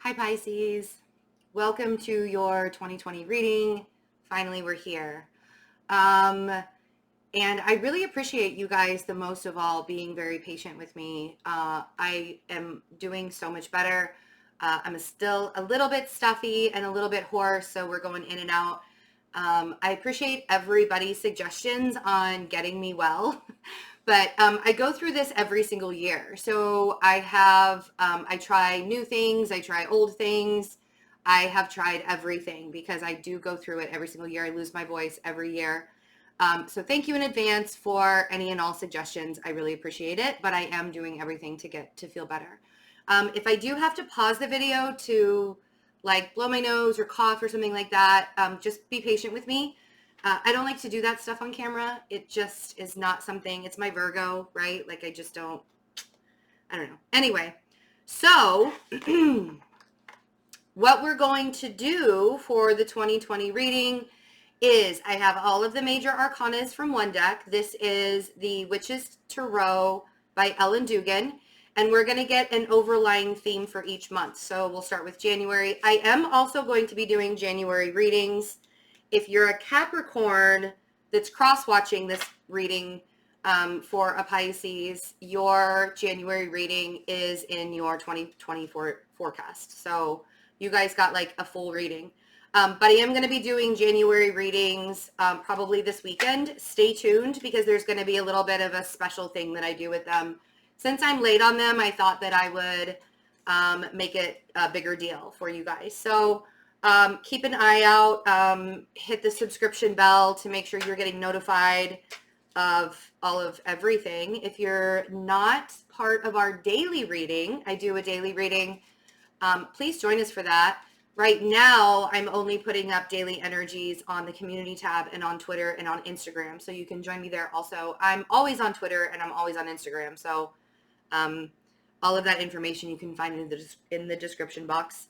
Hi Pisces, welcome to your 2020 reading. Finally, we're here. And I really appreciate you guys the most of all being very patient with me. I am doing so much better. I'm still a little bit stuffy and a little bit hoarse, so we're going in and out. I appreciate everybody's suggestions on getting me well. But I go through this every single year. So I try new things, I try old things. I have tried everything because I do go through it every single year. I lose my voice every year. So thank you in advance for any and all suggestions. I really appreciate it, but I am doing everything to get to feel better. If I do have to pause the video to like blow my nose or cough or something like that, just be patient with me. I don't like to do that stuff on camera. It just is not something, it's my Virgo, right? Like I don't know. Anyway, so what we're going to do for the 2020 reading is I have all of the major arcanas from one deck. This is the Witch's Tarot by Ellen Dugan. And we're going to get an overlying theme for each month. So we'll start with January. I am also going to be doing January readings. If you're a Capricorn that's cross-watching this reading for a Pisces, your January reading is in your 2024 forecast. So you guys got like a full reading. But I am going to be doing January readings probably this weekend. Stay tuned because there's going to be a little bit of a special thing that I do with them. Since I'm late on them, I thought that I would make it a bigger deal for you guys. So keep an eye out, hit the subscription bell to make sure you're getting notified of all of everything. If you're not part of our daily reading, I do a daily reading. Please join us for that. Right now, I'm only putting up daily energies on the community tab and on Twitter and on Instagram. So you can join me there also. I'm always on Twitter and I'm always on Instagram. So all of that information you can find in the description box.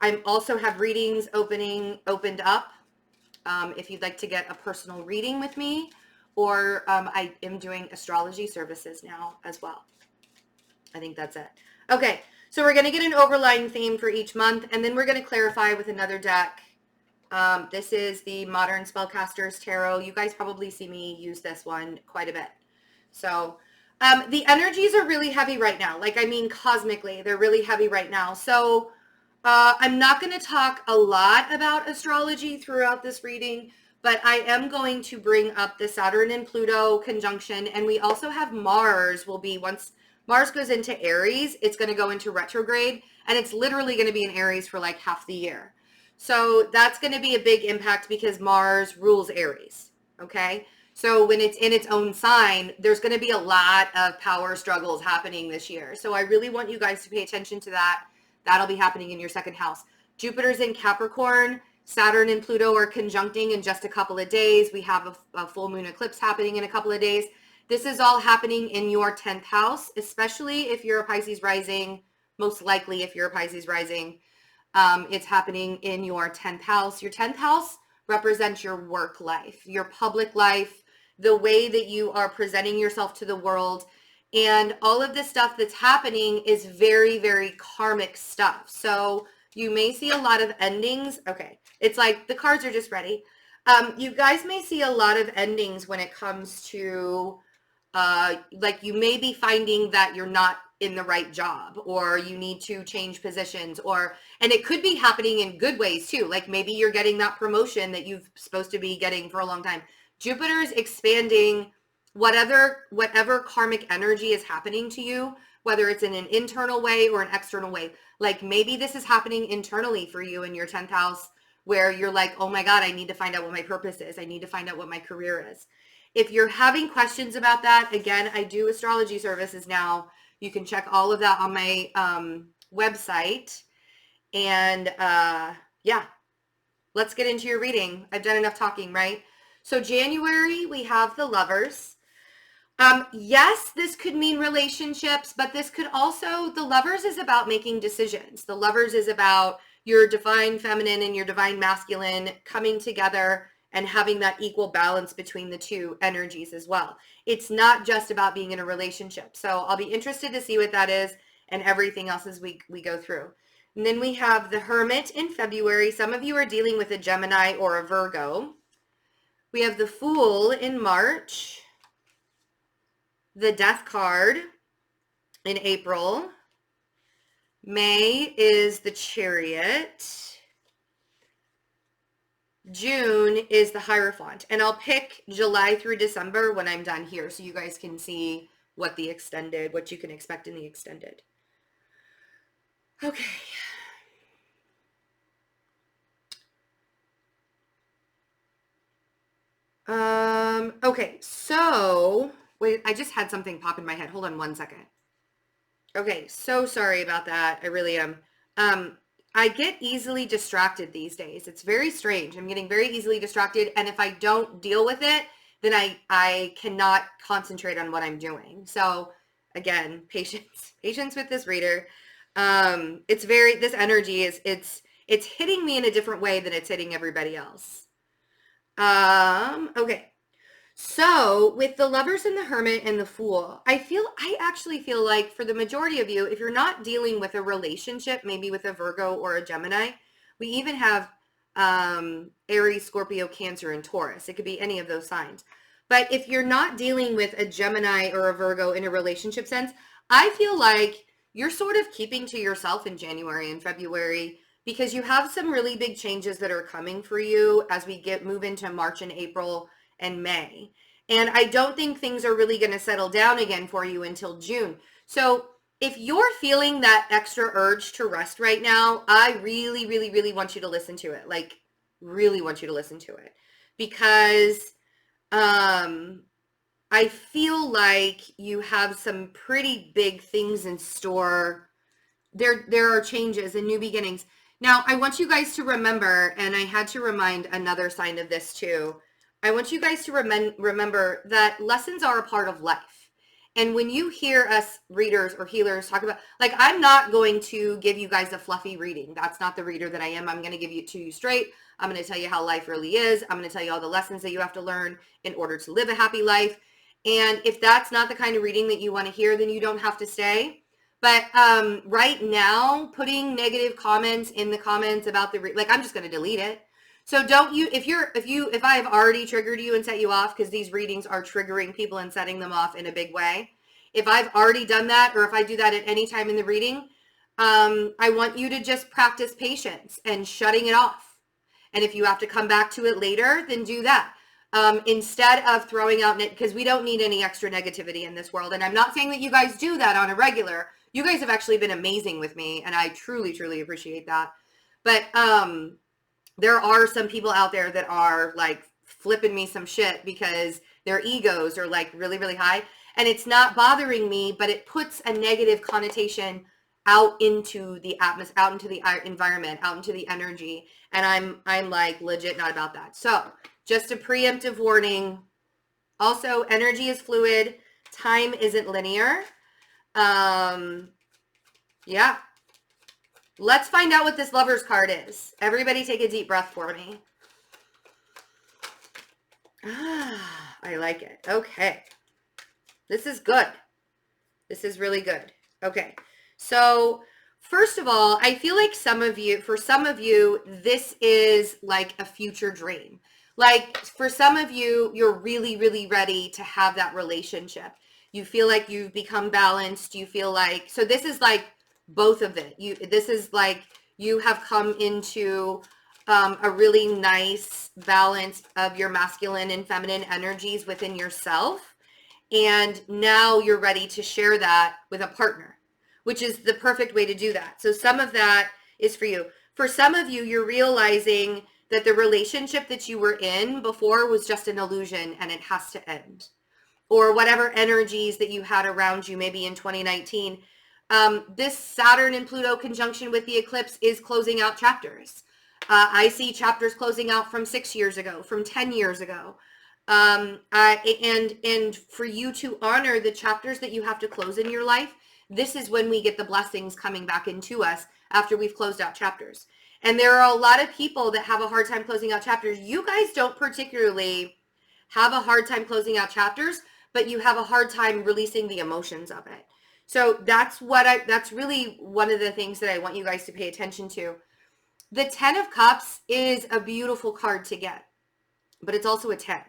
I also have readings opened up if you'd like to get a personal reading with me, or I am doing astrology services now as well. I think that's it. Okay, so we're going to get an overlying theme for each month, and then we're going to clarify with another deck. This is the Modern Spellcasters Tarot. You guys probably see me use this one quite a bit. So the energies are really heavy right now. Like, I mean, cosmically, they're really heavy right now. So I'm not going to talk a lot about astrology throughout this reading, but I am going to bring up the Saturn and Pluto conjunction. And we also have Mars will be, once Mars goes into Aries, it's going to go into retrograde. And it's literally going to be in Aries for like half the year. So that's going to be a big impact because Mars rules Aries. Okay. So when it's in its own sign, there's going to be a lot of power struggles happening this year. So I really want you guys to pay attention to that. That'll be happening in your second house. Jupiter's in Capricorn. Saturn and Pluto are conjuncting in just a couple of days. We have a full moon eclipse happening in a couple of days. This is all happening in your 10th house, especially if you're a Pisces rising, most likely if you're a Pisces rising. It's happening in your 10th house. Your 10th house represents your work life, your public life, the way that you are presenting yourself to the world. And all of this stuff that's happening is very, very karmic stuff. So you may see a lot of endings. Okay, it's like the cards are just ready. You guys may see a lot of endings when it comes to, like you may be finding that you're not in the right job, or you need to change positions, and it could be happening in good ways too. Like maybe you're getting that promotion that you've supposed to be getting for a long time. Jupiter's expanding whatever karmic energy is happening to you, whether it's in an internal way or an external way. Like maybe this is happening internally for you in your 10th house, where you're like, oh my God, I need to find out what my purpose is. I need to find out what my career is. If you're having questions about that, again, I do astrology services now. You can check all of that on my website. And yeah, let's get into your reading. I've done enough talking, right? So January, we have the Lovers. Yes, this could mean relationships, but this could also, the Lovers is about making decisions. The Lovers is about your divine feminine and your divine masculine coming together and having that equal balance between the two energies as well. It's not just about being in a relationship. So I'll be interested to see what that is and everything else as we go through. And then we have the Hermit in February. Some of you are dealing with a Gemini or a Virgo. We have the Fool in March. The Death card in April. May is the Chariot. June is the Hierophant. And I'll pick July through December when I'm done here so you guys can see what you can expect in the extended. Okay. Okay, so wait, I just had something pop in my head. Hold on one second. Okay, so sorry about that. I really am. I get easily distracted these days. It's very strange. I'm getting very easily distracted, and if I don't deal with it, then I cannot concentrate on what I'm doing. So again, patience with this reader. This energy it's hitting me in a different way than it's hitting everybody else. Okay. So with the Lovers and the Hermit and the Fool, I actually feel like for the majority of you, if you're not dealing with a relationship, maybe with a Virgo or a Gemini, we even have Aries, Scorpio, Cancer, and Taurus. It could be any of those signs. But if you're not dealing with a Gemini or a Virgo in a relationship sense, I feel like you're sort of keeping to yourself in January and February because you have some really big changes that are coming for you as we move into March and April and May. And I don't think things are really going to settle down again for you until June. So if you're feeling that extra urge to rest right now, I really, really, really want you to listen to it. Like, really want you to listen to it. Because I feel like you have some pretty big things in store. There are changes and new beginnings. Now, I want you guys to remember, and I had to remind another sign of this too, I want you guys to remember that lessons are a part of life. And when you hear us readers or healers talk about, like, I'm not going to give you guys a fluffy reading. That's not the reader that I am. I'm going to give it to you straight. I'm going to tell you how life really is. I'm going to tell you all the lessons that you have to learn in order to live a happy life. And if that's not the kind of reading that you want to hear, then you don't have to stay. But right now, putting negative comments in the comments about I'm just going to delete it. So don't you, if I have already triggered you and set you off, because these readings are triggering people and setting them off in a big way. If I've already done that, or if I do that at any time in the reading, I want you to just practice patience and shutting it off. And if you have to come back to it later, then do that. Instead of throwing out, because we don't need any extra negativity in this world. And I'm not saying that you guys do that on a regular. You guys have actually been amazing with me, and I truly, truly appreciate that. But there are some people out there that are like flipping me some shit because their egos are like really, really high. And it's not bothering me, but it puts a negative connotation out into the atmosphere, out into the environment, out into the energy. And I'm like legit not about that. So just a preemptive warning. Also, energy is fluid. Time isn't linear. Yeah. Let's find out what this Lover's card is. Everybody take a deep breath for me. I like it. Okay. This is good. This is really good. Okay. So first of all, I feel like for some of you, this is like a future dream. Like for some of you, you're really, really ready to have that relationship. You feel like you've become balanced. You feel like, so this is like both of it. This is like you have come into a really nice balance of your masculine and feminine energies within yourself. And now you're ready to share that with a partner, which is the perfect way to do that. So some of that is for you. For some of you, you're realizing that the relationship that you were in before was just an illusion and it has to end. Or whatever energies that you had around you, maybe in 2019. This Saturn and Pluto conjunction with the eclipse is closing out chapters. I see chapters closing out from 6 years ago, from 10 years ago. And for you to honor the chapters that you have to close in your life, this is when we get the blessings coming back into us after we've closed out chapters. And there are a lot of people that have a hard time closing out chapters. You guys don't particularly have a hard time closing out chapters, but you have a hard time releasing the emotions of it. So that's really one of the things that I want you guys to pay attention to. The 10 of Cups is a beautiful card to get, but it's also a 10.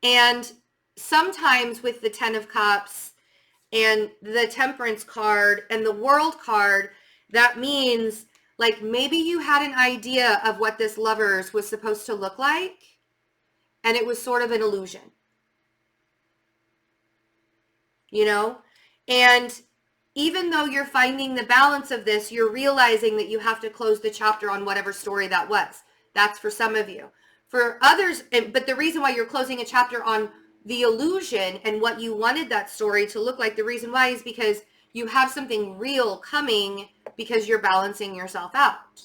And sometimes with the 10 of Cups and the Temperance card and the World card, that means like maybe you had an idea of what this Lovers was supposed to look like, and it was sort of an illusion, you know? And even though you're finding the balance of this, you're realizing that you have to close the chapter on whatever story that was. That's for some of you. For others, but the reason why you're closing a chapter on the illusion and what you wanted that story to look like, the reason why is because you have something real coming because you're balancing yourself out.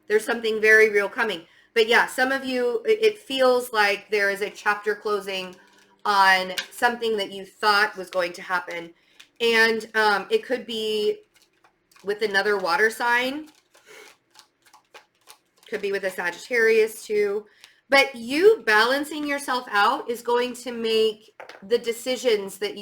There's something very real coming. But yeah, some of you, it feels like there is a chapter closing on something that you thought was going to happen. And it could be with another water sign. Could be with a Sagittarius too. But you balancing yourself out is going to make the decisions that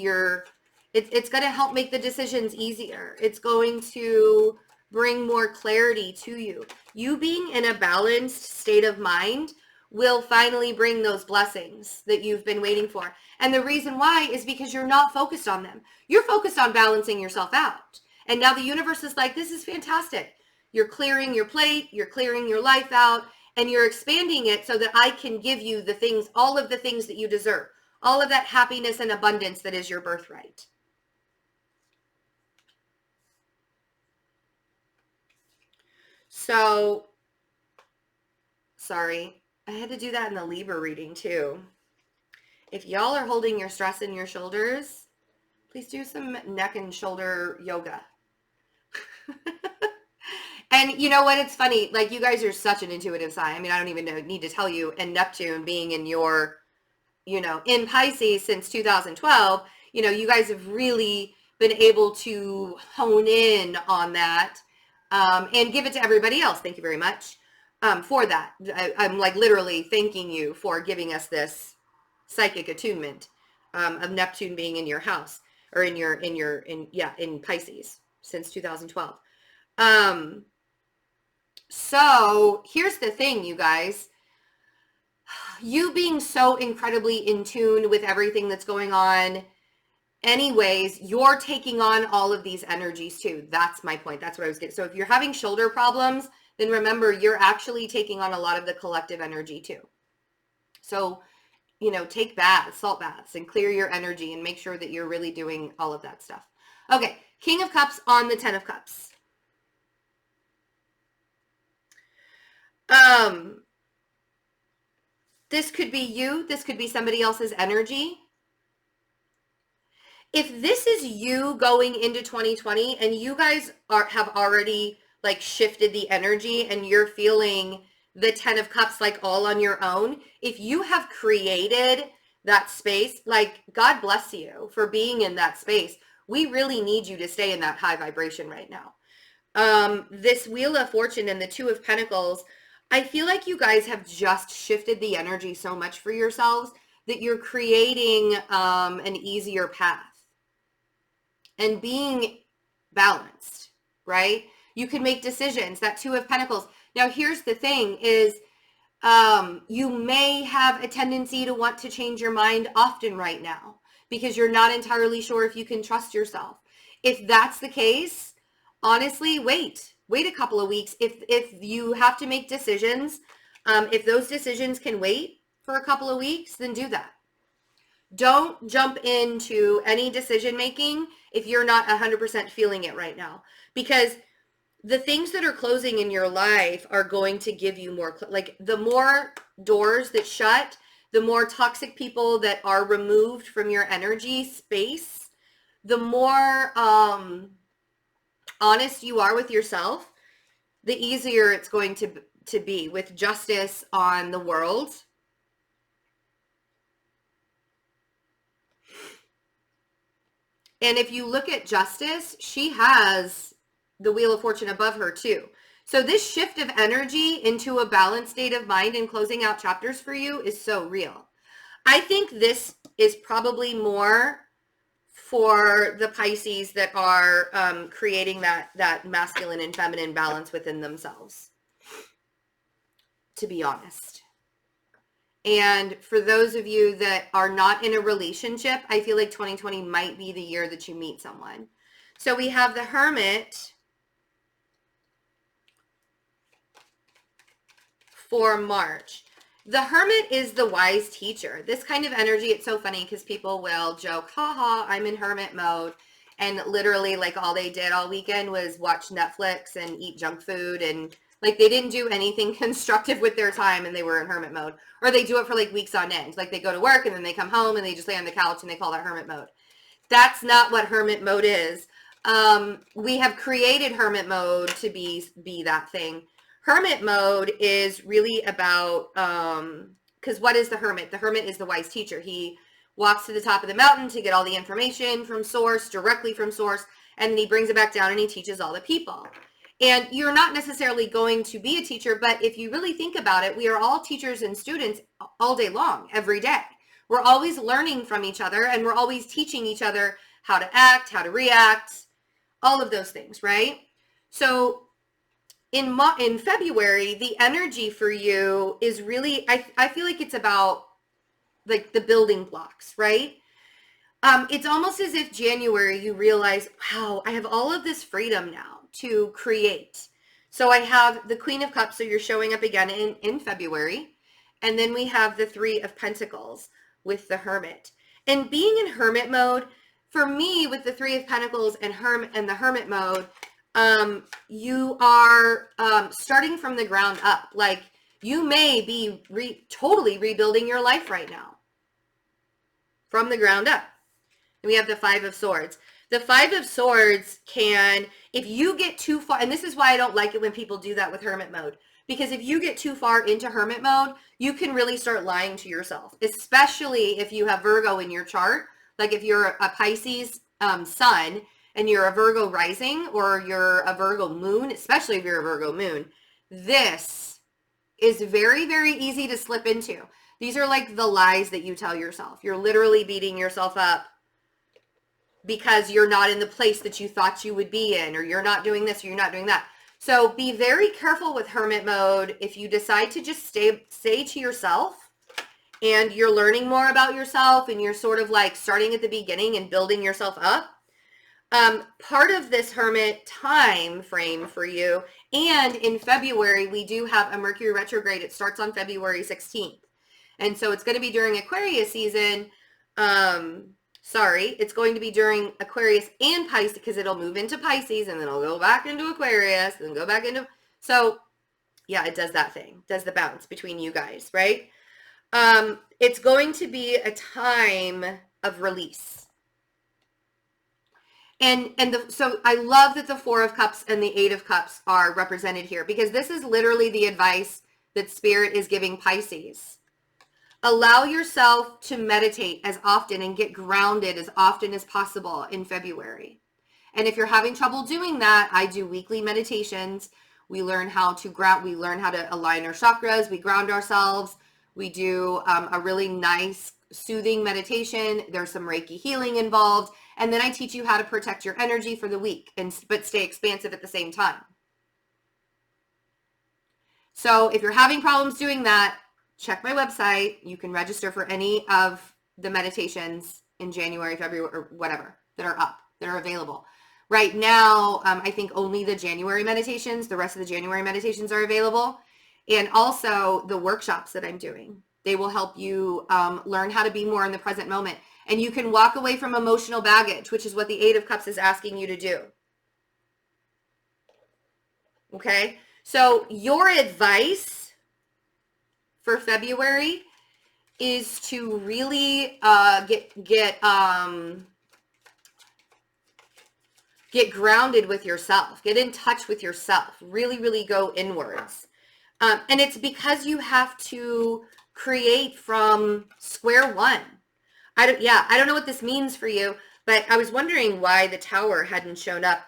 it's going to help make the decisions easier. It's going to bring more clarity to you. You being in a balanced state of mind will finally bring those blessings that you've been waiting for. And the reason why is because you're not focused on them. You're focused on balancing yourself out. And now the universe is like, this is fantastic. You're clearing your plate, you're clearing your life out, and you're expanding it so that I can give you the things, all of the things that you deserve, all of that happiness and abundance that is your birthright. So, sorry, I had to do that in the Libra reading too. If y'all are holding your stress in your shoulders, please do some neck and shoulder yoga. And you know what? It's funny. Like, you guys are such an intuitive sign. I mean, I don't even need to tell you. And Neptune being in your, in Pisces since 2012, you guys have really been able to hone in on that and give it to everybody else. Thank you very much for that. I'm like literally thanking you for giving us this psychic attunement of Neptune being in your house or in Pisces since 2012. So here's the thing, you guys. You being so incredibly in tune with everything that's going on, anyways, you're taking on all of these energies too. That's my point. That's what I was getting. So if you're having shoulder problems, then remember you're actually taking on a lot of the collective energy too. So, take baths, salt baths, and clear your energy and make sure that you're really doing all of that stuff. Okay, King of Cups on the 10 of Cups. This could be you. This could be somebody else's energy. If this is you going into 2020 and you guys have already like shifted the energy and you're feeling the 10 of Cups like all on your own, if you have created that space, like, God bless you for being in that space. We really need you to stay in that high vibration right now. This Wheel of Fortune and the Two of Pentacles, I feel like you guys have just shifted the energy so much for yourselves that you're creating an easier path and being balanced, right? You can make decisions. That Two of Pentacles. Now, here's the thing is you may have a tendency to want to change your mind often right now because you're not entirely sure if you can trust yourself. If that's the case, honestly, wait a couple of weeks. If you have to make decisions, if those decisions can wait for a couple of weeks, then do that. Don't jump into any decision making if you're not 100% feeling it right now, because the things that are closing in your life are going to give you more, like the more doors that shut, the more toxic people that are removed from your energy space, the more honest you are with yourself, the easier it's going to be with justice on the world. And if you look at Justice, she has the Wheel of Fortune above her too. So this shift of energy into a balanced state of mind and closing out chapters for you is so real. I think this is probably more for the Pisces that are creating that masculine and feminine balance within themselves, to be honest. And for those of you that are not in a relationship, I feel like 2020 might be the year that you meet someone. So we have the Hermit for March. The Hermit is the wise teacher. This kind of energy, it's so funny because people will joke, haha, I'm in hermit mode. And literally like all they did all weekend was watch Netflix and eat junk food, and like they didn't do anything constructive with their time, and they were in hermit mode. Or they do it for like weeks on end. Like they go to work and then they come home and they just lay on the couch and they call that hermit mode. That's not what hermit mode is. We have created hermit mode to be that thing. Hermit mode is really about, because what is the hermit? The hermit is the wise teacher. He walks to the top of the mountain to get all the information from source, directly from source, and then he brings it back down and he teaches all the people. And you're not necessarily going to be a teacher, but if you really think about it, we are all teachers and students all day long, every day. We're always learning from each other, and we're always teaching each other how to act, how to react, all of those things, right? So in February, the energy for you is really, I feel like it's about like the building blocks, right? It's almost as if January you realize, wow, I have all of this freedom now to create. So I have the Queen of Cups, so you're showing up again in February. And then we have the Three of Pentacles with the Hermit. And being in Hermit mode, for me, with the Three of Pentacles and the Hermit mode, you are starting from the ground up. Like you may be totally rebuilding your life right now from the ground up. And we have the Five of Swords. The Five of Swords can, if you get too far, and this is why I don't like it when people do that with hermit mode, because if you get too far into hermit mode, you can really start lying to yourself, especially if you have Virgo in your chart. Like if you're a Pisces sun and you're a Virgo rising, or you're a Virgo moon, especially if you're a Virgo moon, this is very, very easy to slip into. These are like the lies that you tell yourself. You're literally beating yourself up because you're not in the place that you thought you would be in, or you're not doing this, or you're not doing that. So be very careful with hermit mode. If you decide to just stay to yourself and you're learning more about yourself and you're sort of like starting at the beginning and building yourself up, part of this hermit time frame for you, and in February, we do have a Mercury retrograde. It starts on February 16th. And so it's going to be during Aquarius season. It's going to be during Aquarius and Pisces, because it'll move into Pisces and then it'll go back into Aquarius and go back into, so yeah, it does that thing, does the bounce between you guys, right? It's going to be a time of release. So I love that the Four of Cups and the Eight of Cups are represented here, because this is literally the advice that Spirit is giving Pisces. Allow yourself to meditate as often and get grounded as often as possible in February. And if you're having trouble doing that, I do weekly meditations. We learn how to ground, we learn how to align our chakras, we ground ourselves. We do a really nice soothing meditation. There's some Reiki healing involved. And then I teach you how to protect your energy for the week, but stay expansive at the same time. So if you're having problems doing that, check my website. You can register for any of the meditations in January, February, or whatever that are up, that are available. Right now, I think only the January meditations, the rest of the January meditations are available. And also the workshops that I'm doing. They will help you learn how to be more in the present moment. And you can walk away from emotional baggage, which is what the Eight of Cups is asking you to do. Okay? So your advice for February is to really get grounded with yourself. Get in touch with yourself. Really, really go inwards. And it's because you have to create from square one. I don't know what this means for you, but I was wondering why the Tower hadn't shown up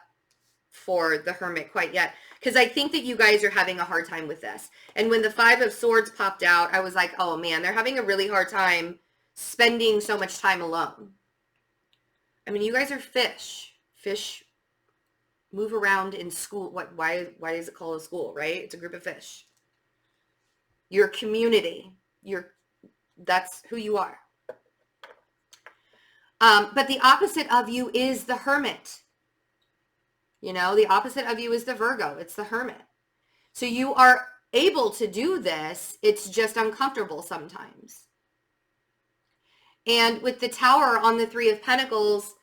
for the Hermit quite yet, because I think that you guys are having a hard time with this. And when the Five of Swords popped out, I was like, oh man, they're having a really hard time spending so much time alone. I mean, you guys are fish. Fish move around in school. Why is it called a school, right? It's a group of fish. Your community. That's who you are. But the opposite of you is the Hermit. You know, the opposite of you is the Virgo. It's the Hermit. So you are able to do this. It's just uncomfortable sometimes. And with the Tower on the Three of Pentacles,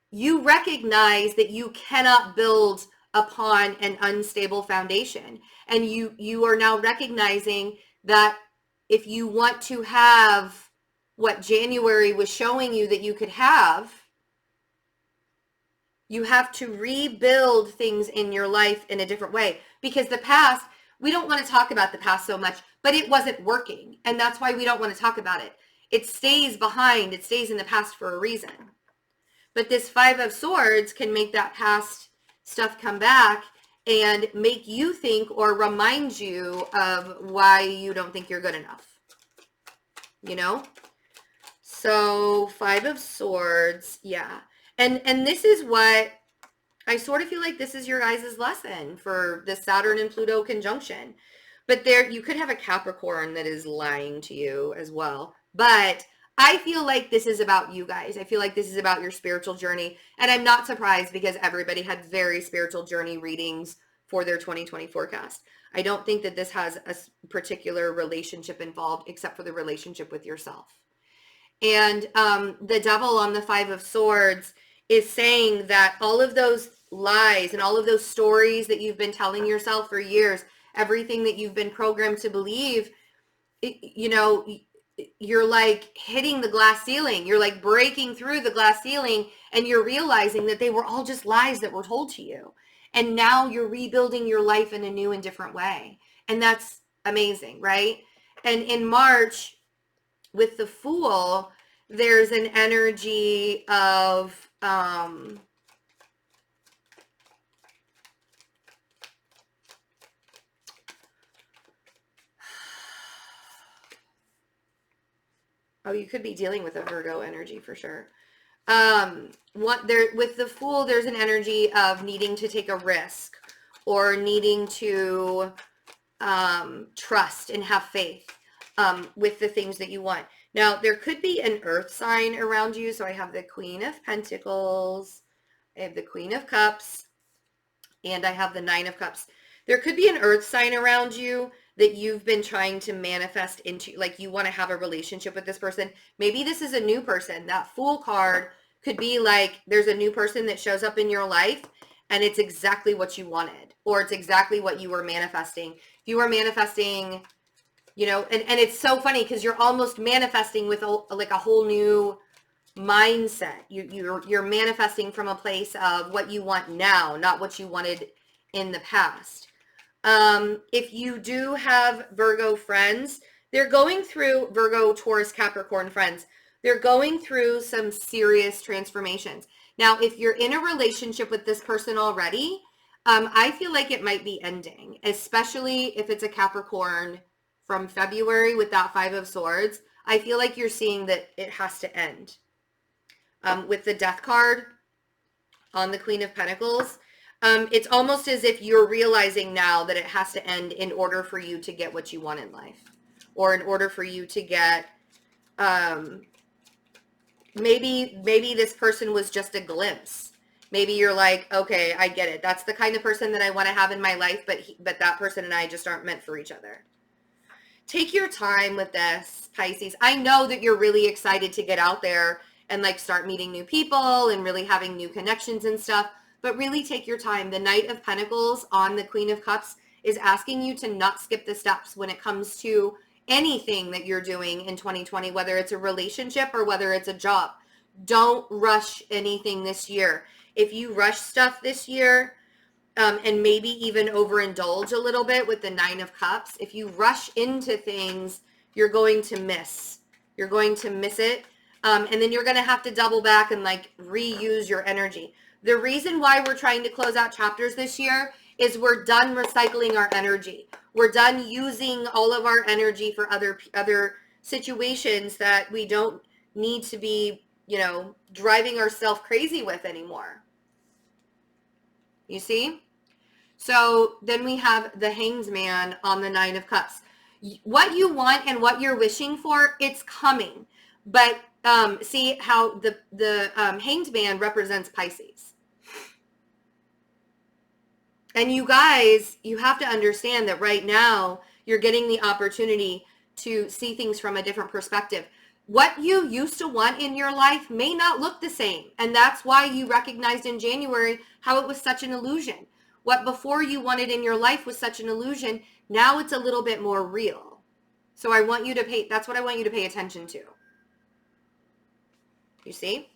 you recognize that you cannot build upon an unstable foundation. And you are now recognizing that if you want to have what January was showing you that you could have, you have to rebuild things in your life in a different way. Because the past, we don't want to talk about the past so much, but it wasn't working. And that's why we don't want to talk about it. It stays behind. It stays in the past for a reason. But this Five of Swords can make that past stuff come back and make you think or remind you of why you don't think you're good enough. You know? So Five of Swords, yeah. And this is what I sort of feel like this is your guys' lesson for the Saturn and Pluto conjunction. But there, you could have a Capricorn that is lying to you as well. But I feel like this is about you guys. I feel like this is about your spiritual journey. And I'm not surprised because everybody had very spiritual journey readings for their 2020 forecast. I don't think that this has a particular relationship involved except for the relationship with yourself. And the Devil on the Five of Swords is saying that all of those lies and all of those stories that you've been telling yourself for years, everything that you've been programmed to believe, you know, you're like hitting the glass ceiling. You're like breaking through the glass ceiling and you're realizing that they were all just lies that were told to you. And now you're rebuilding your life in a new and different way. And that's amazing, right? And in March, with the Fool, there's an energy of oh, you could be dealing with a Virgo energy for sure. With the Fool, there's an energy of needing to take a risk or needing to trust and have faith with the things that you want. Now, there could be an earth sign around you. So I have the Queen of Pentacles, I have the Queen of Cups, and I have the Nine of Cups. There could be an earth sign around you that you've been trying to manifest into, like you want to have a relationship with this person. Maybe this is a new person. That Fool card could be like there's a new person that shows up in your life and it's exactly what you wanted, or it's exactly what you were manifesting. If you were manifesting, you know, and it's so funny because you're almost manifesting with like a whole new mindset. You're manifesting from a place of what you want now, not what you wanted in the past. If you do have Virgo friends, they're going through Virgo, Taurus, Capricorn friends. They're going through some serious transformations. Now, if you're in a relationship with this person already, I feel like it might be ending, especially if it's a Capricorn from February with that Five of Swords. I feel like you're seeing that it has to end. With the Death card on the Queen of Pentacles, it's almost as if you're realizing now that it has to end in order for you to get what you want in life, or in order for you to get, maybe this person was just a glimpse. Maybe you're like, okay, I get it. That's the kind of person that I want to have in my life, but that person and I just aren't meant for each other. Take your time with this, Pisces. I know that you're really excited to get out there and like start meeting new people and really having new connections and stuff, but really take your time. The Knight of Pentacles on the Queen of Cups is asking you to not skip the steps when it comes to anything that you're doing in 2020, whether it's a relationship or whether it's a job. Don't rush anything this year. If you rush stuff this year, and maybe even overindulge a little bit with the Nine of Cups, if you rush into things, you're going to miss. You're going to miss it. And then you're going to have to double back and like reuse your energy. The reason why we're trying to close out chapters this year is we're done recycling our energy. We're done using all of our energy for other situations that we don't need to be you know, driving ourselves crazy with anymore. You see? So then we have the Hanged Man on the Nine of Cups. What you want and what you're wishing for, it's coming. But see how the Hanged Man represents Pisces. And you guys, you have to understand that right now you're getting the opportunity to see things from a different perspective. What you used to want in your life may not look the same. And that's why you recognized in January how it was such an illusion. What before you wanted in your life was such an illusion. Now it's a little bit more real. So I want you to pay, that's what I want you to pay attention to. You see?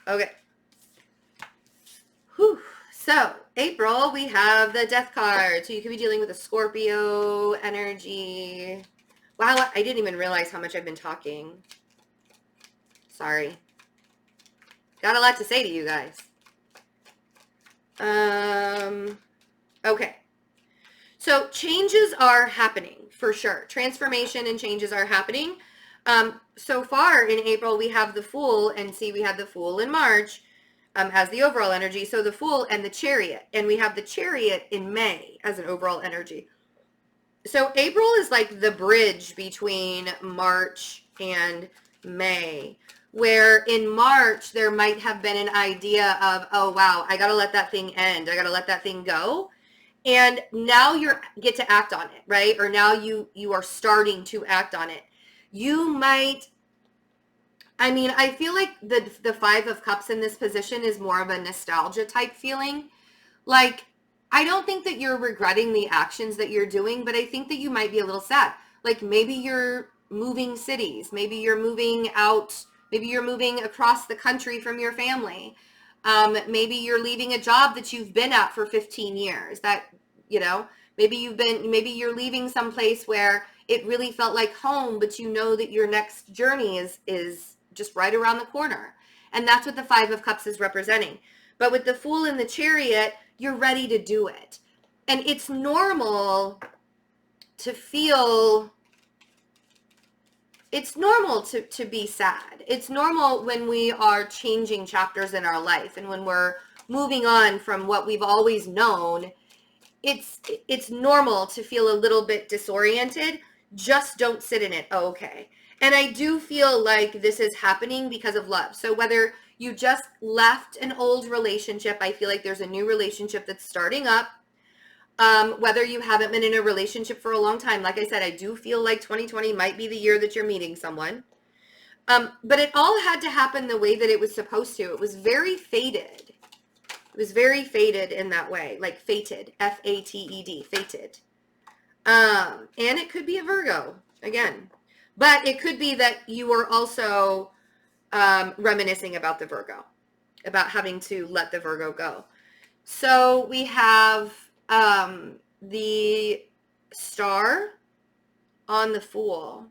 Okay. Whew. So, April, we have the Death card. So you could be dealing with a Scorpio energy. Wow, I didn't even realize how much I've been talking. Sorry. Got a lot to say to you guys. Okay. So changes are happening for sure. Transformation and changes are happening. So far in April, we have the Fool, and see, we had the Fool in March as the overall energy. So the Fool and the Chariot, and we have the Chariot in May as an overall energy. So April is like the bridge between March and May, where in March there might have been an idea of, oh wow, I gotta let that thing end, I gotta let that thing go, and now you get to act on it, right? Or now you are starting to act on it. You might, I mean, I feel like the Five of Cups in this position is more of a nostalgia type feeling. Like, I don't think that you're regretting the actions that you're doing, but I think that you might be a little sad. Like, maybe you're moving cities, maybe you're moving out, maybe you're moving across the country from your family. Maybe you're leaving a job that you've been at for 15 years. That, you know, maybe you're leaving someplace where it really felt like home, but you know that your next journey is just right around the corner. And that's what the Five of Cups is representing. But with the Fool and the Chariot, you're ready to do it. And it's normal to feel, it's normal to be sad. It's normal when we are changing chapters in our life and when we're moving on from what we've always known. It's normal to feel a little bit disoriented. Just don't sit in it. Oh, okay. And I do feel like this is happening because of love. So whether you just left an old relationship, I feel like there's a new relationship that's starting up. Whether you haven't been in a relationship for a long time, like I said, I do feel like 2020 might be the year that you're meeting someone. But it all had to happen the way that it was supposed to. It was very fated. It was very fated in that way, like fated, F-A-T-E-D, fated. And it could be a Virgo, again. But it could be that you were also reminiscing about the Virgo, about having to let the Virgo go. So we have the Star on the Fool.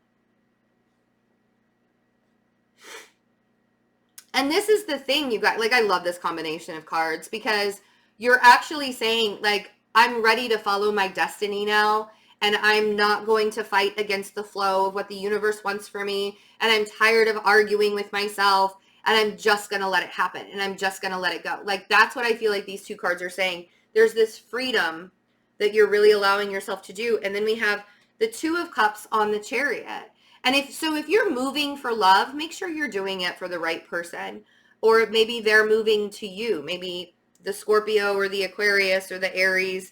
And this is the thing, you guys, like, I love this combination of cards because you're actually saying, like, I'm ready to follow my destiny now. And I'm not going to fight against the flow of what the universe wants for me. And I'm tired of arguing with myself. And I'm just going to let it happen. And I'm just going to let it go. Like, that's what I feel like these two cards are saying. There's this freedom that you're really allowing yourself to do. And then we have the Two of Cups on the Chariot. And if you're moving for love, make sure you're doing it for the right person. Or maybe they're moving to you. Maybe the Scorpio or the Aquarius or the Aries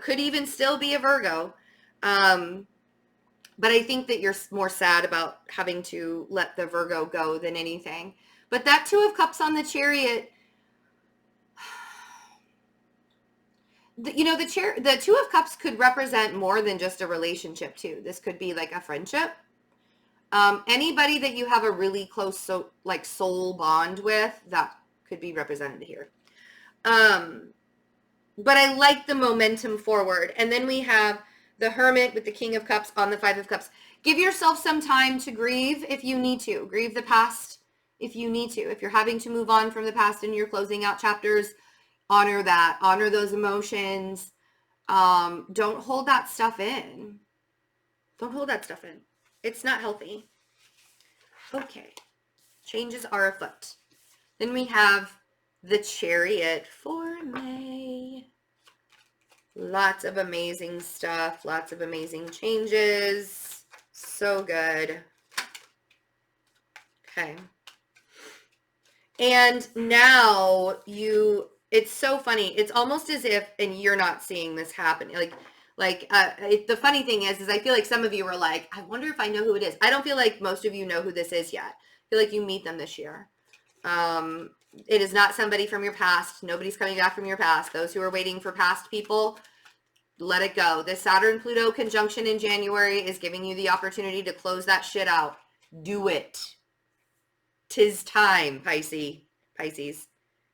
could even still be a Virgo. But I think that you're more sad about having to let the Virgo go than anything. But that Two of Cups on the Chariot, the Two of Cups could represent more than just a relationship too. This could be like a friendship. Anybody that you have a really close soul bond with, that could be represented here. But I like the momentum forward. And then we have the Hermit with the King of Cups on the Five of Cups. Give yourself some time to grieve if you need to. Grieve the past if you need to. If you're having to move on from the past and you're closing out chapters, honor that. Honor those emotions. Don't hold that stuff in. Don't hold that stuff in. It's not healthy. Okay. Changes are afoot. Then we have the Chariot for May. Lots of amazing stuff. Lots of amazing changes. So good. Okay. And now it's so funny. It's almost as if, and you're not seeing this happening. The funny thing is I feel like some of you are like, I wonder if I know who it is. I don't feel like most of you know who this is yet. I feel like you meet them this year. It is not somebody from your past. Nobody's coming back from your past. Those who are waiting for past people, let it go. This Saturn-Pluto conjunction in January is giving you the opportunity to close that shit out. Do it. 'Tis time, Pisces.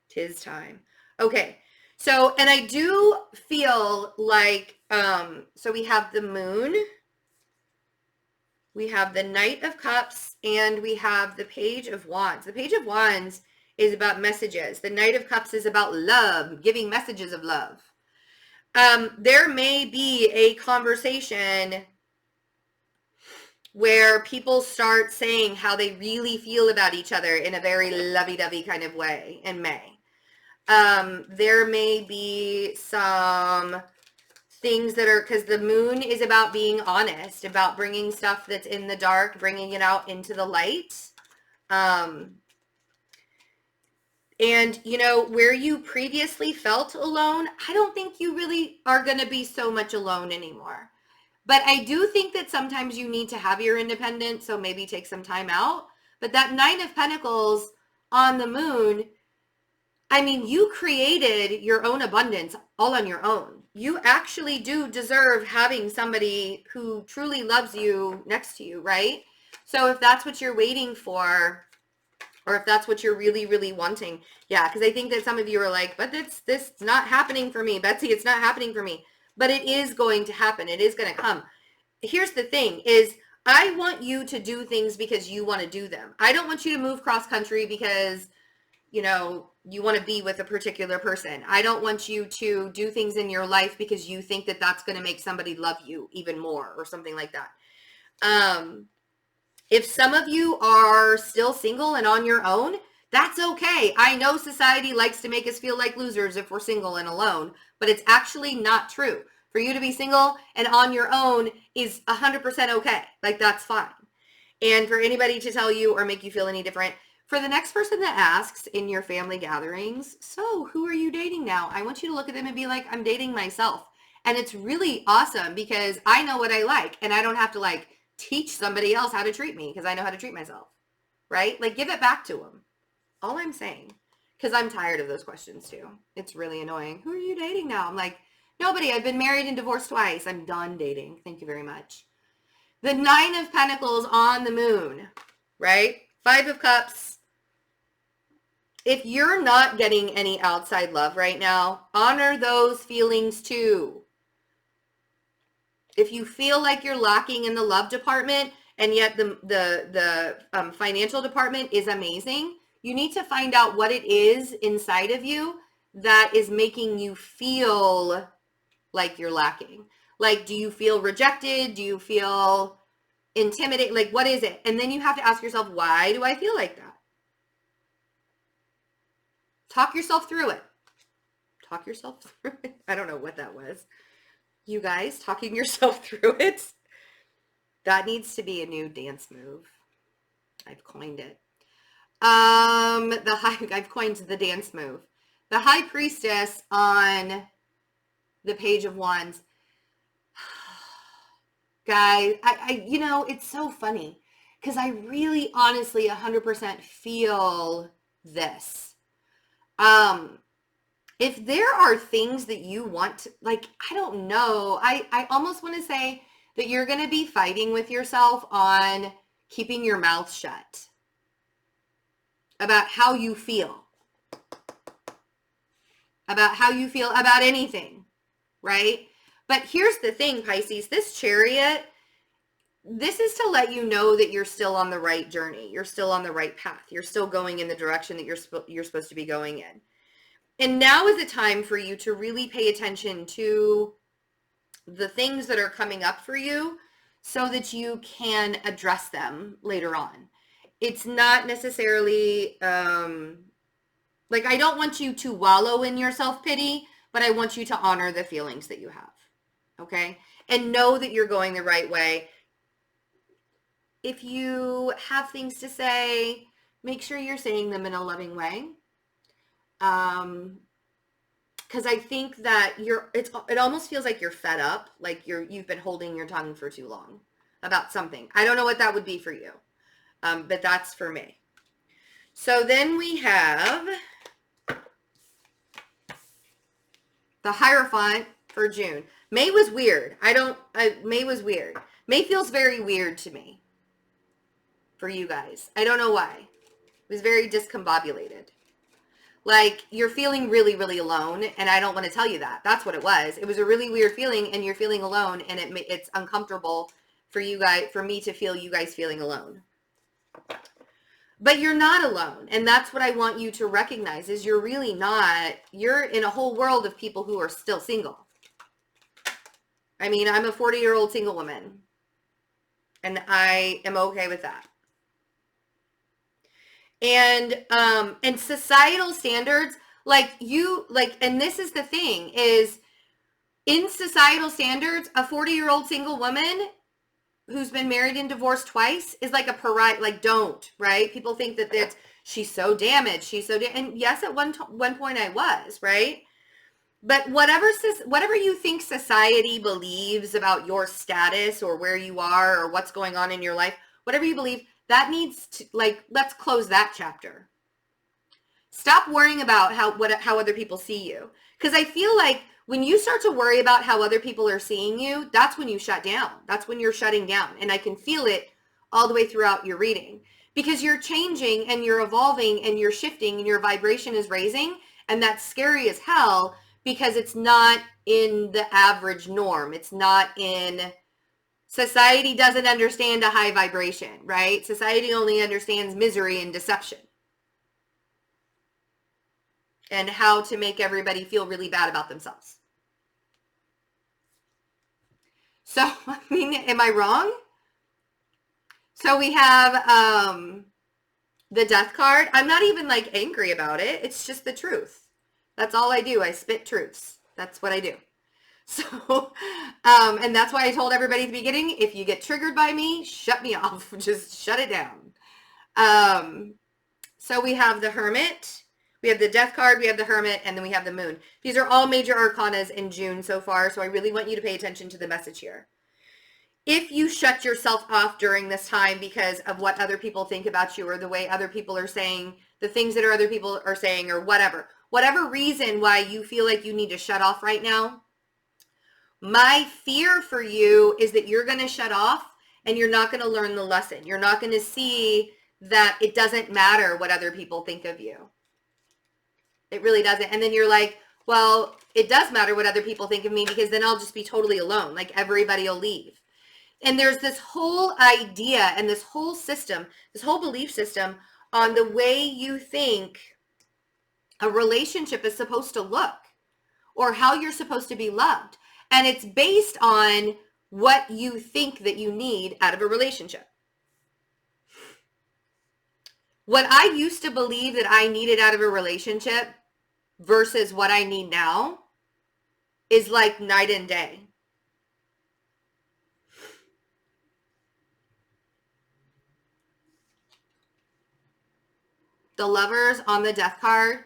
'Tis time. Okay. So, and I do feel like, so we have the Moon, we have the Knight of Cups, and we have the Page of Wands. The Page of Wands is about messages. The Knight of Cups is about love, giving messages of love. There may be a conversation where people start saying how they really feel about each other in a very lovey-dovey kind of way in May. There may be some things that are, because the Moon is about being honest, about bringing stuff that's in the dark, bringing it out into the light. And, you know, where you previously felt alone, I don't think you really are going to be so much alone anymore. But I do think that sometimes you need to have your independence, so maybe take some time out. But that Nine of Pentacles on the Moon, I mean, you created your own abundance all on your own. You actually do deserve having somebody who truly loves you next to you, right? So if that's what you're waiting for, or if that's what you're really, really wanting. Yeah, because I think that some of you are like, but this not happening for me. Betsy, it's not happening for me. But it is going to happen. It is going to come. Here's the thing is, I want you to do things because you want to do them. I don't want you to move cross country because, you know, you want to be with a particular person. I don't want you to do things in your life because you think that that's going to make somebody love you even more or something like that. If some of you are still single and on your own, that's okay. I know society likes to make us feel like losers if we're single and alone, but it's actually not true. For you to be single and on your own is 100% okay. Like, that's fine. And for anybody to tell you or make you feel any different, for the next person that asks in your family gatherings, so who are you dating now? I want you to look at them and be like, I'm dating myself. And it's really awesome because I know what I like and I don't have to like teach somebody else how to treat me because I know how to treat myself, right? Like, give it back to them. All I'm saying, because I'm tired of those questions too. It's really annoying. Who are you dating now? I'm like, nobody. I've been married and divorced twice. I'm done dating. Thank you very much. The Nine of Pentacles on the Moon, right? Five of Cups. If you're not getting any outside love right now, honor those feelings too. If you feel like you're lacking in the love department and yet the financial department is amazing, you need to find out what it is inside of you that is making you feel like you're lacking. Like, do you feel rejected? Do you feel intimidated? Like, what is it? And then you have to ask yourself, why do I feel like that? Talk yourself through it. Talk yourself through it. I don't know what that was. You guys, talking yourself through it. That needs to be a new dance move. I've coined it. I've coined the dance move. The High Priestess on the Page of Wands. Guys, I you know, it's so funny because I really honestly 100% feel this. If there are things that you want to, like, I don't know, I almost want to say that you're going to be fighting with yourself on keeping your mouth shut about how you feel about anything, right? But here's the thing, Pisces, this Chariot, this is to let you know that you're still on the right journey. You're still on the right path. You're still going in the direction that you're supposed to be going in. And now is the time for you to really pay attention to the things that are coming up for you so that you can address them later on. it's not necessarily, like, I don't want you to wallow in your self-pity, but I want you to honor the feelings that you have, okay? And know that you're going the right way. If you have things to say, make sure you're saying them in a loving way. Because I think that it almost feels like you're fed up, like you've been holding your tongue for too long about something. I don't know what that would be for you, but that's for me. So then we have the Hierophant for June. May was weird. May was weird. May feels very weird to me for you guys. I don't know why. It was very discombobulated. Like, you're feeling really, really alone, and I don't want to tell you that. That's what it was. It was a really weird feeling, and you're feeling alone, and it's uncomfortable for you guys, for me to feel you guys feeling alone. But you're not alone, and that's what I want you to recognize, is you're really not. You're in a whole world of people who are still single. I mean, I'm a 40-year-old single woman, and I am okay with that. And societal standards, and this is the thing, is in societal standards, a 40-year-old single woman who's been married and divorced twice is like a pariah, like, don't, right? People think that she's so damaged, and yes, at one point I was, right? But whatever you think society believes about your status or where you are or what's going on in your life, whatever you believe, that needs to, like, let's close that chapter. Stop worrying about how other people see you. Because I feel like when you start to worry about how other people are seeing you, that's when you shut down. That's when you're shutting down. And I can feel it all the way throughout your reading. Because you're changing and you're evolving and you're shifting and your vibration is raising. And that's scary as hell because it's not in the average norm. It's not in... Society doesn't understand a high vibration, right? Society only understands misery and deception. And how to make everybody feel really bad about themselves. So, I mean, am I wrong? So we have the Death card. I'm not even like angry about it. It's just the truth. That's all I do. I spit truths. That's what I do. So, and that's why I told everybody at the beginning, if you get triggered by me, shut me off. Just shut it down. So we have the Hermit, we have the Death card, we have the Hermit, and then we have the Moon. These are all major arcanas in June so far, so I really want you to pay attention to the message here. If you shut yourself off during this time because of what other people think about you or the way other people are saying, the things that other people are saying or whatever reason why you feel like you need to shut off right now, my fear for you is that you're going to shut off and you're not going to learn the lesson. You're not going to see that it doesn't matter what other people think of you. It really doesn't. And then you're like, well, it does matter what other people think of me because then I'll just be totally alone. Like everybody will leave. And there's this whole idea and this whole system, this whole belief system on the way you think a relationship is supposed to look or how you're supposed to be loved. And it's based on what you think that you need out of a relationship. What I used to believe that I needed out of a relationship versus what I need now is like night and day. The Lovers on the Death card,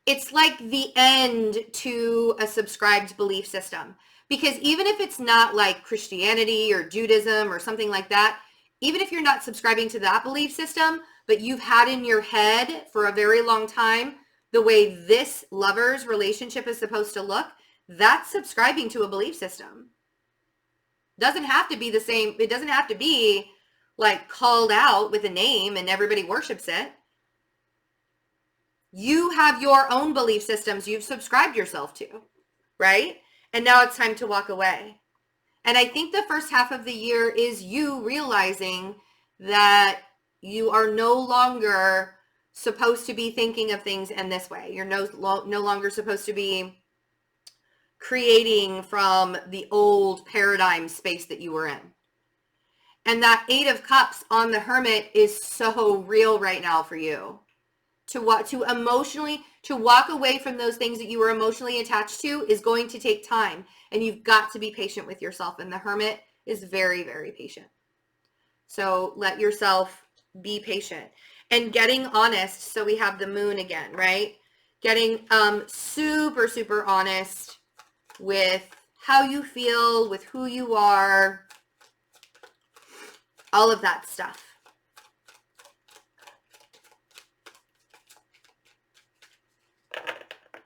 it's like the end to a subscribed belief system. Because even if it's not like Christianity or Judaism or something like that, even if you're not subscribing to that belief system, but you've had in your head for a very long time the way this lover's relationship is supposed to look, that's subscribing to a belief system. Doesn't have to be the same. It doesn't have to be like called out with a name and everybody worships it. You have your own belief systems you've subscribed yourself to, right? And now it's time to walk away. And I think the first half of the year is you realizing that you are no longer supposed to be thinking of things in this way. You're no longer supposed to be creating from the old paradigm space that you were in. And that 8 of Cups on the Hermit is so real right now for you. To walk away from those things that you were emotionally attached to is going to take time. And you've got to be patient with yourself. And the Hermit is very, very patient. So let yourself be patient. And getting honest. So we have the Moon again, right? Getting super, super honest with how you feel, with who you are, all of that stuff.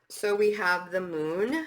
So we have the Moon.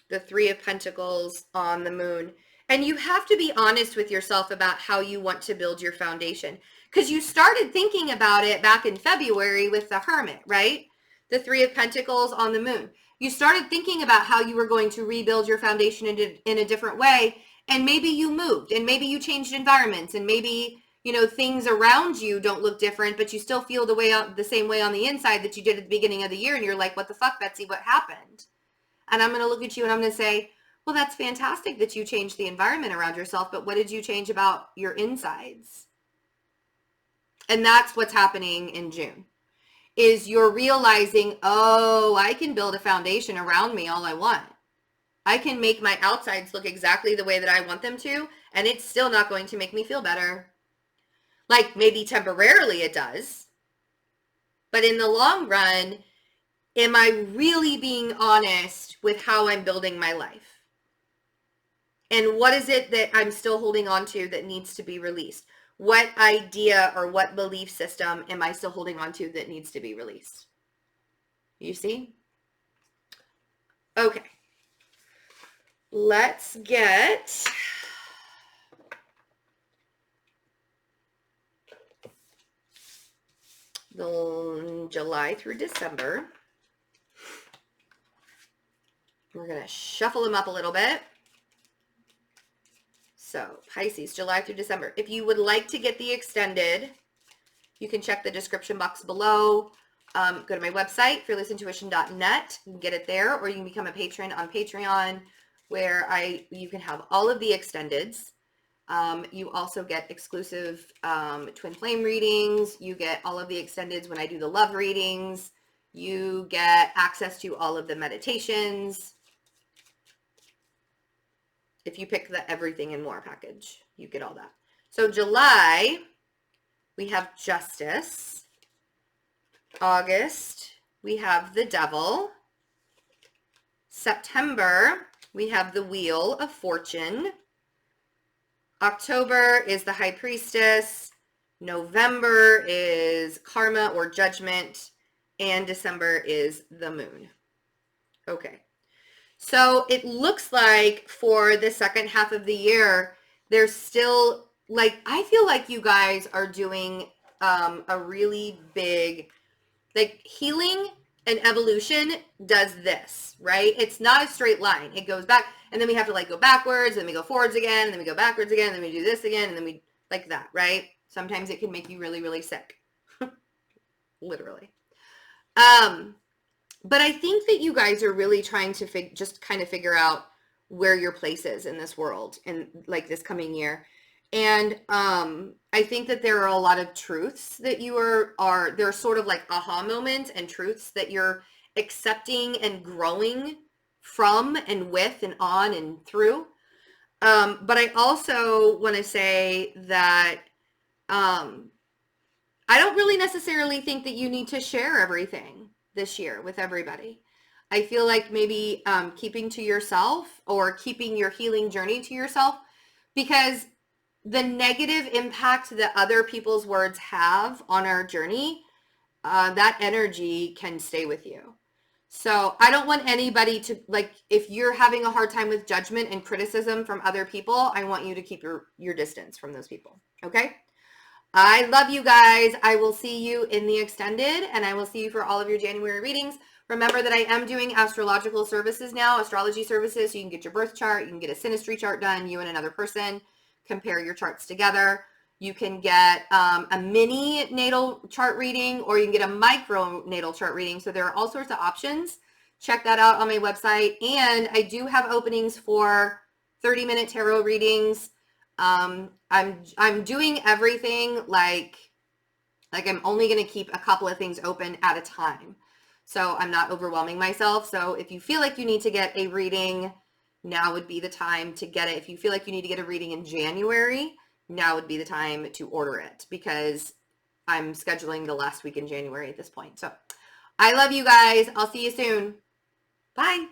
The 3 of Pentacles on the Moon. And you have to be honest with yourself about how you want to build your foundation. Because you started thinking about it back in February with the Hermit, right? The 3 of Pentacles on the Moon. You started thinking about how you were going to rebuild your foundation in a different way. And maybe you moved, and maybe you changed environments, and maybe, you know, things around you don't look different, but you still feel the same way on the inside that you did at the beginning of the year. And you're like, what the fuck, Betsy, what happened? And I'm going to look at you and I'm going to say, well, that's fantastic that you changed the environment around yourself, but what did you change about your insides? And that's what's happening in June, is you're realizing, oh, I can build a foundation around me all I want. I can make my outsides look exactly the way that I want them to, and it's still not going to make me feel better. Like, maybe temporarily it does, but in the long run, am I really being honest with how I'm building my life? And what is it that I'm still holding on to that needs to be released? What idea or what belief system am I still holding on to that needs to be released? You see? Okay. Let's get the July through December. We're going to shuffle them up a little bit. So Pisces, July through December. If you would like to get the extended, you can check the description box below. Go to my website, fearlessintuition.net. You can get it there, or you can become a patron on Patreon, where you can have all of the extendeds. You also get exclusive twin flame readings. You get all of the extendeds when I do the love readings. You get access to all of the meditations. If you pick the everything and more package, you get all that. So July, we have Justice. August, we have the Devil. September, we have the Wheel of Fortune. October is the High Priestess. November is Karma or Judgment. And December is the Moon. Okay. So it looks like for the second half of the year, there's still, like, I feel like you guys are doing a really big, like, healing and evolution does this, right? It's not a straight line. It goes back, and then we have to, like, go backwards, and then we go forwards again, and then we go backwards again, and then we do this again, and then we, like that, right? Sometimes it can make you really, really sick. Literally. But I think that you guys are really trying to just kind of figure out where your place is in this world in, like, this coming year. And I think that there are a lot of truths that you there are sort of like aha moments and truths that you're accepting and growing from and with and on and through. But I also want to say that I don't really necessarily think that you need to share everything this year with everybody. I feel like maybe keeping to yourself or keeping your healing journey to yourself, because the negative impact that other people's words have on our journey, that energy can stay with you. So I don't want anybody to, like, if you're having a hard time with judgment and criticism from other people, I want you to keep your distance from those people. Okay? I love you guys. I will see you in the extended, and I will see you for all of your January readings. Remember that I am doing astrological services now, astrology services, so you can get your birth chart, you can get a synastry chart done, you and another person, compare your charts together. You can get a mini natal chart reading, or you can get a micro natal chart reading. So there are all sorts of options. check that out on my website. And I do have openings for 30-minute tarot readings. I'm doing everything like I'm only going to keep a couple of things open at a time. So I'm not overwhelming myself. So if you feel like you need to get a reading, now would be the time to get it. If you feel like you need to get a reading in January, now would be the time to order it, because I'm scheduling the last week in January at this point. So I love you guys. I'll see you soon. Bye.